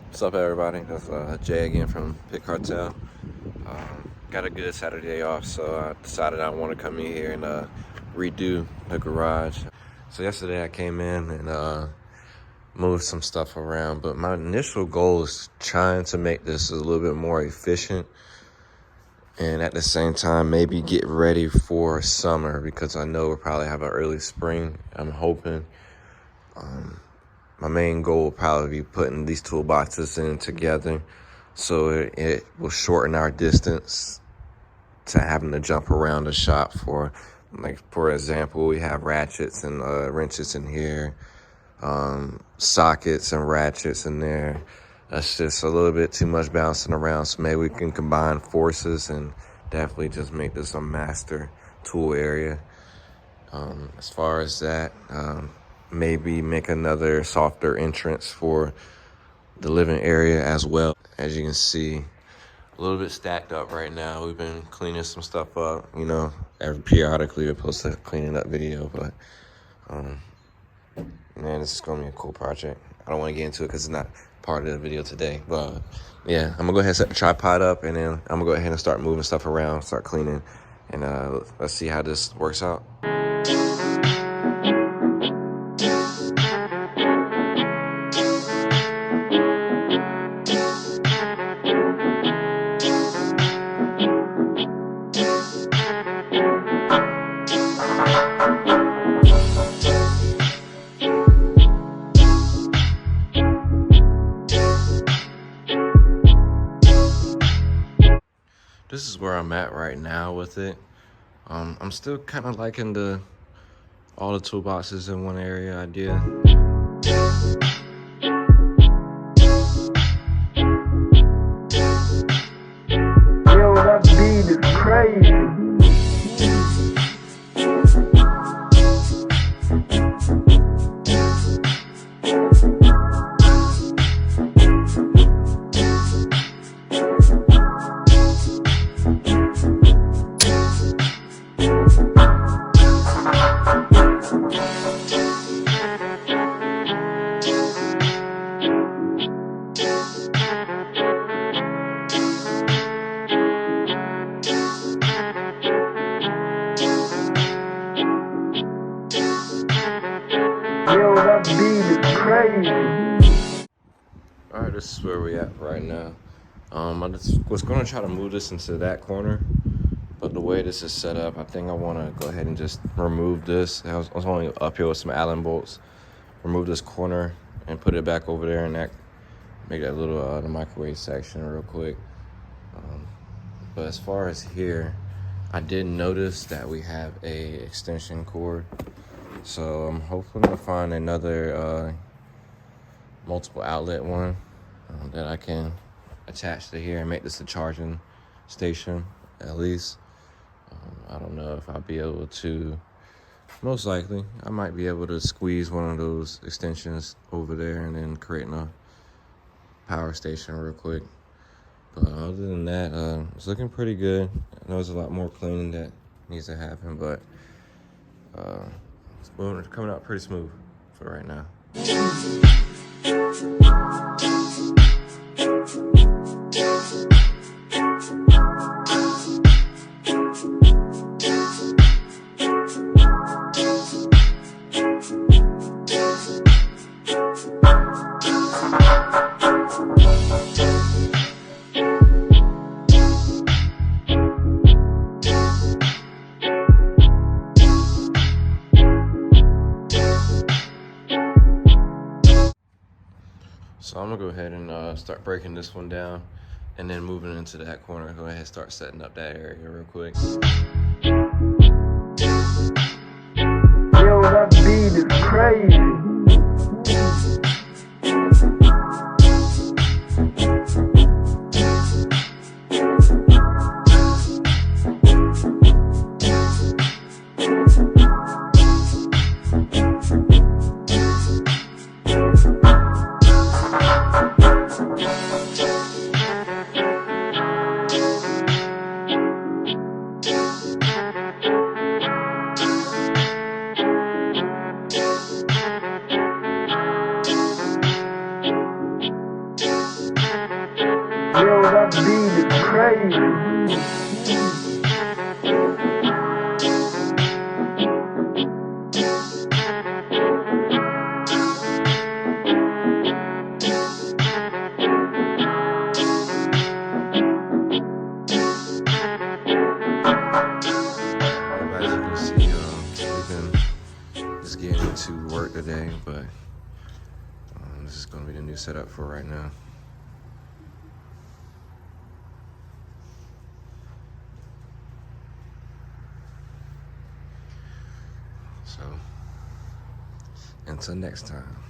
What's up, everybody? That's Jay again from Pit Cartel. Got a good Saturday off, so I decided I want to come in here and redo the garage. So yesterday I came in and moved some stuff around, but my initial goal is trying to make this a little bit more efficient and at the same time maybe get ready for summer, because I know we'll probably have an early spring, I'm hoping. My main goal will probably be putting these toolboxes in together so it will shorten our distance to having to jump around the shop for, like, for example, we have ratchets and wrenches in here, sockets and ratchets in there. That's just a little bit too much bouncing around, so maybe we can combine forces and definitely just make this a master tool area. As far as that, maybe make another softer entrance for the living area as well. As you can see, a little bit stacked up right now. We've been cleaning some stuff up, you know, periodically we post a cleaning up video, but man, this is gonna be a cool project. I don't want to get into it because it's not part of the video today, but yeah, I'm gonna go ahead and set the tripod up, and then I'm gonna go ahead and start moving stuff around, start cleaning, and let's see how this works out. This is where I'm at right now with it. I'm still kind of liking all the toolboxes in one area idea. Yo, that beat is crazy. Yo, that beat is crazy. All right, this is where we at right now. I just was gonna try to move this into that corner, but the way this is set up, I think I wanna go ahead and just remove this. I was only up here with some Allen bolts. Remove this corner and put it back over there, and that make that little the microwave section real quick. But as far as here, I did notice that we have a extension cord, so I'm hoping to find another multiple outlet one that I can attach to here and make this a charging station at least. I don't know if I'll be able to. Most likely, I might be able to squeeze one of those extensions over there and then create a power station real quick. But other than that, it's looking pretty good. I know there's a lot more cleaning that needs to happen, but it's coming out pretty smooth for right now. So I'm gonna go ahead and start breaking this one down, and then moving into that corner. Go ahead and start setting up that area real quick. Yo, that beat is crazy. Yo, that beat is crazy. As you can see, we've been just getting into work today, but this is going to be the new setup for right now. So, until next time.